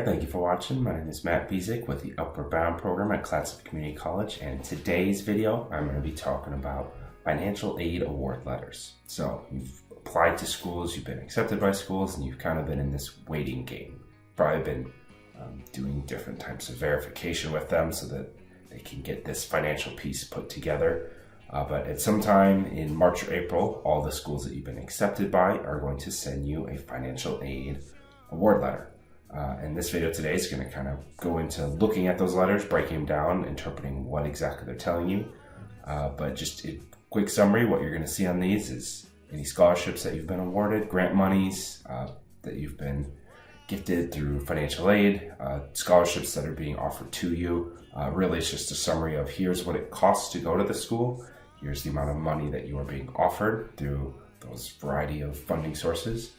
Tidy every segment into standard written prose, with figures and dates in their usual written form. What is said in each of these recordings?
thank you for watching. My name is Matt Bezick with the Upward Bound program at Clatsop Community College, and in today's video I'm going to be talking about financial aid award letters. So you've applied to schools, you've been accepted by schools, and you've kind of been in this waiting game. Probably been doing different types of verification with them so that they can get this financial piece put together. But at some time in March or April, all the schools that you've been accepted by are going to send you a financial aid award letter. And this video today is going to kind of go into looking at those letters, breaking them down, interpreting what exactly they're telling you. But just a quick summary, what you're going to see on these is any scholarships that you've been awarded, grant monies that you've been gifted through financial aid, scholarships that are being offered to you. Really, it's just a summary of here's what it costs to go to the school. Here's the amount of money that you are being offered through those variety of funding sources.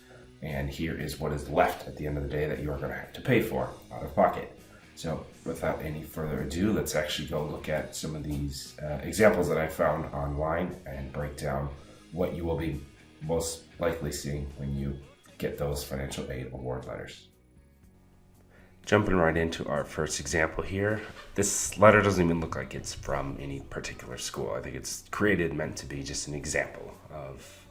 And here is what is left at the end of the day that you are going to have to pay for out of pocket. So without any further ado, let's actually go look at some of these examples that I found online and break down what you will be most likely seeing when you get those financial aid award letters. Jumping right into our first example here, this letter doesn't even look like it's from any particular school. I think it's meant to be just an example of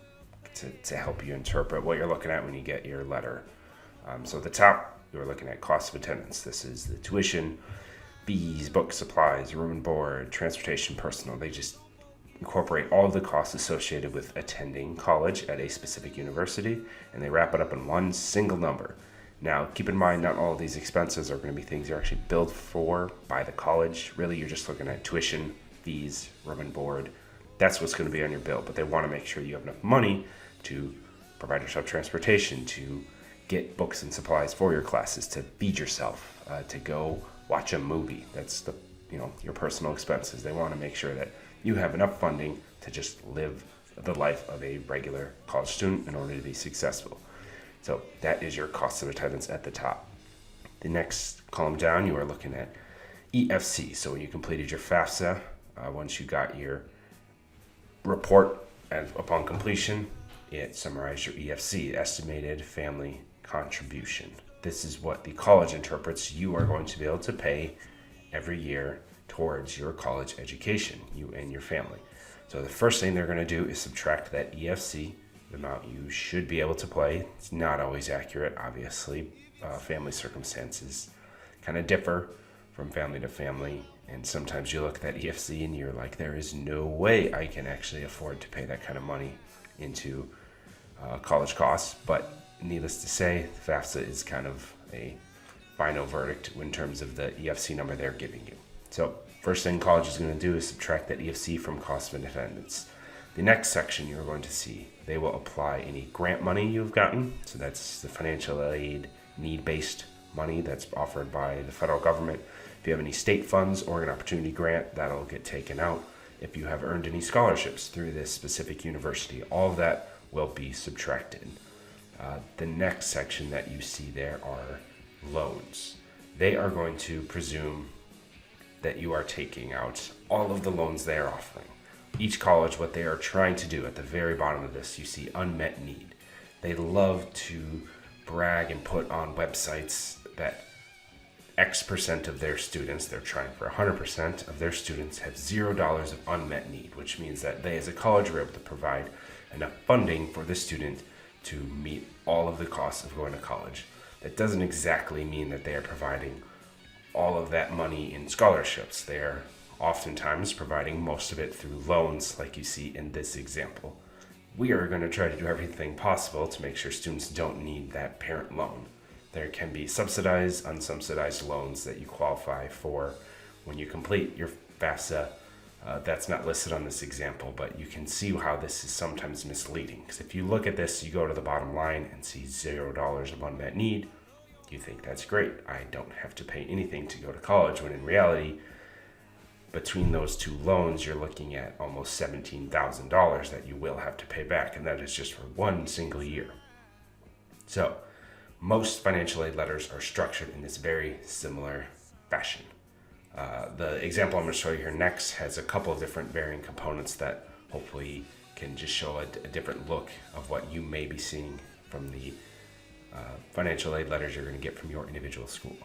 to help you interpret what you're looking at when you get your letter. So at the top, you're looking at cost of attendance. This is the tuition, fees, book supplies, room and board, transportation, personal. They just incorporate all of the costs associated with attending college at a specific university, and they wrap it up in one single number. Now, keep in mind, not all of these expenses are going to be things you're actually billed for by the college. Really, you're just looking at tuition, fees, room and board. That's what's going to be on your bill, but they want to make sure you have enough money to provide yourself transportation, to get books and supplies for your classes, to feed yourself, to go watch a movie. That's your personal expenses. They want to make sure that you have enough funding to just live the life of a regular college student in order to be successful. So that is your cost of attendance at the top. The next column down, you are looking at EFC. So when you completed your FAFSA, once you got your report upon completion, it summarized your EFC, estimated family contribution. This is what the college interprets you are going to be able to pay every year towards your college education, you and your family. So the first thing they're going to do is subtract that EFC, the amount you should be able to pay. It's not always accurate, obviously. Family circumstances kind of differ from family to family. And sometimes you look at that EFC and you're like, there is no way I can actually afford to pay that kind of money into college costs. But needless to say, FAFSA is kind of a final verdict in terms of the EFC number they're giving you. So first thing college is going to do is subtract that EFC from cost of attendance. The next section you're going to see, they will apply any grant money you've gotten. So that's the financial aid need-based money that's offered by the federal government. If you have any state funds or an opportunity grant, that'll get taken out. If you have earned any scholarships through this specific university, all of that will be subtracted. The next section that you see there are loans. They are going to presume that you are taking out all of the loans they are offering. Each college, what they are trying to do at the very bottom of this, you see unmet need. They love to brag and put on websites that X% of their students, they're trying for 100% of their students, have $0 of unmet need, which means that they as a college are able to provide enough funding for the student to meet all of the costs of going to college. That doesn't exactly mean that they are providing all of that money in scholarships. They are oftentimes providing most of it through loans, like you see in this example. We are going to try to do everything possible to make sure students don't need that parent loan. There can be subsidized, unsubsidized loans that you qualify for when you complete your FAFSA. That's not listed on this example, but you can see how this is sometimes misleading. Because if you look at this, you go to the bottom line and see $0 of unmet need. You think that's great. I don't have to pay anything to go to college, when in reality, between those two loans, you're looking at almost $17,000 that you will have to pay back, and that is just for one single year. So most financial aid letters are structured in this very similar fashion. The example I'm going to show you here next has a couple of different varying components that hopefully can just show a different look of what you may be seeing from the financial aid letters you're going to get from your individual school.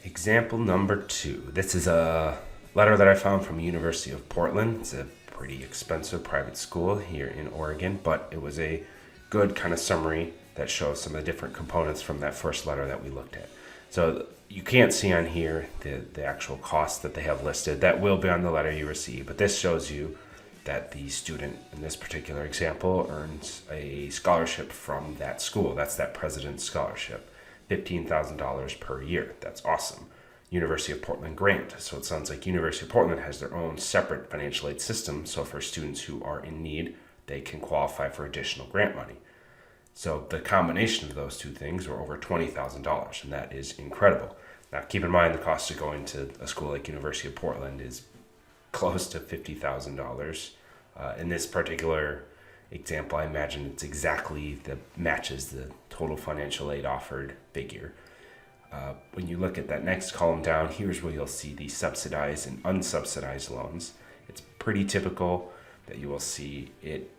Example number 2. This is a letter that I found from University of Portland. It's a pretty expensive private school here in Oregon, but it was a good kind of summary that shows some of the different components from that first letter that we looked at. So you can't see on here the actual costs that they have listed. That will be on the letter you receive, but this shows you that the student in this particular example earns a scholarship from that school. That's that President's Scholarship, $15,000 per year. That's awesome. University of Portland grant. So it sounds like University of Portland has their own separate financial aid system. So for students who are in need, they can qualify for additional grant money. So the combination of those two things are over $20,000, and that is incredible. Now keep in mind the cost of going to a school like University of Portland is close to $50,000. In this particular example, I imagine it's exactly matches the total financial aid offered figure. When you look at that next column down, here's where you'll see the subsidized and unsubsidized loans. It's pretty typical that you will see it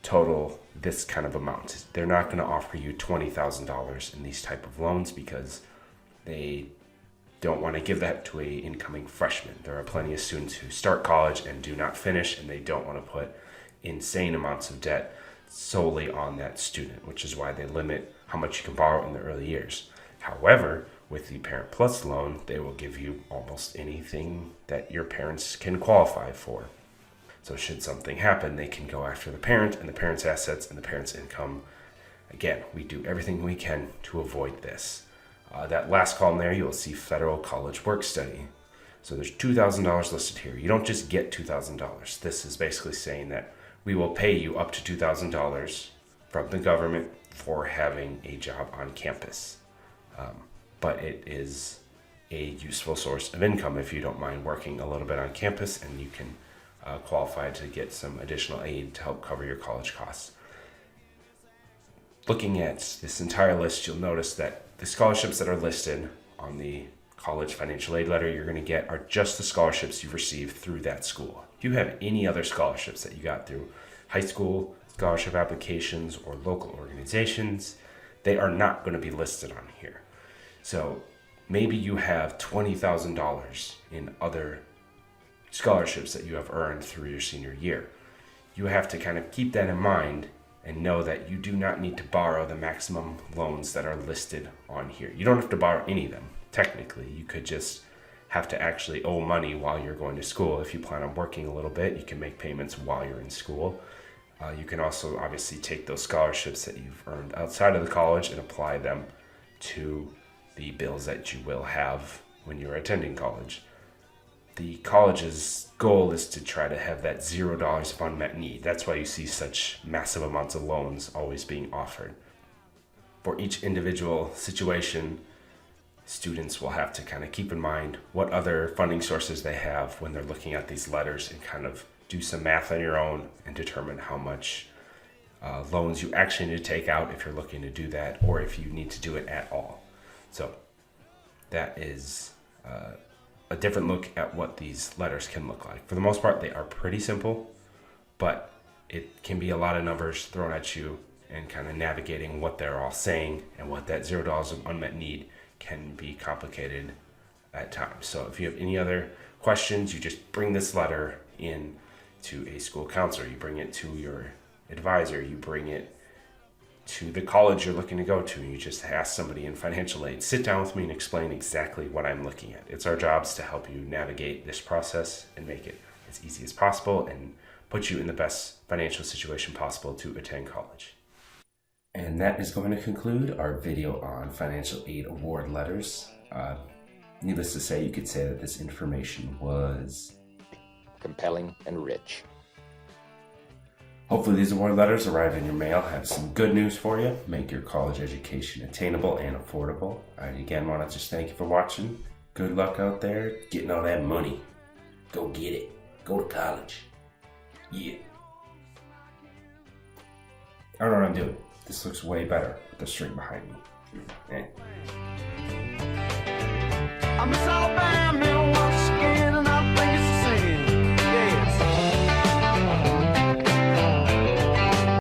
total this kind of amount. They're not going to offer you $20,000 in these type of loans because they don't want to give that to a incoming freshman. There are plenty of students who start college and do not finish, and they don't want to put insane amounts of debt solely on that student, which is why they limit how much you can borrow in the early years. However, with the Parent Plus loan, they will give you almost anything that your parents can qualify for. So should something happen, they can go after the parent and the parent's assets and the parent's income. Again, we do everything we can to avoid this. That last column there, you'll see federal college work study. So there's $2,000 listed here. You don't just get $2,000. This is basically saying that we will pay you up to $2,000 from the government for having a job on campus. But it is a useful source of income if you don't mind working a little bit on campus, and you can qualify to get some additional aid to help cover your college costs. Looking at this entire list, you'll notice that the scholarships that are listed on the college financial aid letter you're going to get are just the scholarships you've received through that school. If you have any other scholarships that you got through high school scholarship applications or local organizations, they are not going to be listed on here. So maybe you have $20,000 in other scholarships that you have earned through your senior year. You have to kind of keep that in mind and know that you do not need to borrow the maximum loans that are listed on here. You don't have to borrow any of them. Technically, you could just have to actually owe money while you're going to school. If you plan on working a little bit, you can make payments while you're in school. You can also obviously take those scholarships that you've earned outside of the college and apply them to the bills that you will have when you're attending college. The college's goal is to try to have that $0 of unmet need. That's why you see such massive amounts of loans always being offered. For each individual situation, students will have to kind of keep in mind what other funding sources they have when they're looking at these letters, and kind of do some math on your own and determine how much loans you actually need to take out if you're looking to do that, or if you need to do it at all. So that is a different look at what these letters can look like. For the most part, they are pretty simple, but it can be a lot of numbers thrown at you, and kind of navigating what they're all saying and what that $0 of unmet need can be complicated at times. So if you have any other questions, you just bring this letter in to a school counselor, you bring it to your advisor, you bring it to the college you're looking to go to, and you just ask somebody in financial aid, sit down with me and explain exactly what I'm looking at. It's our jobs to help you navigate this process and make it as easy as possible and put you in the best financial situation possible to attend college. And that is going to conclude our video on financial aid award letters. Needless to say, you could say that this information was compelling and rich. Hopefully these award letters arrive in your mail, have some good news for you, make your college education attainable and affordable. I again want to just thank you for watching. Good luck out there getting all that money. Go get it. Go to college. Yeah. I don't know what I'm doing. This looks way better with the string behind me. I'm Miss Alabama.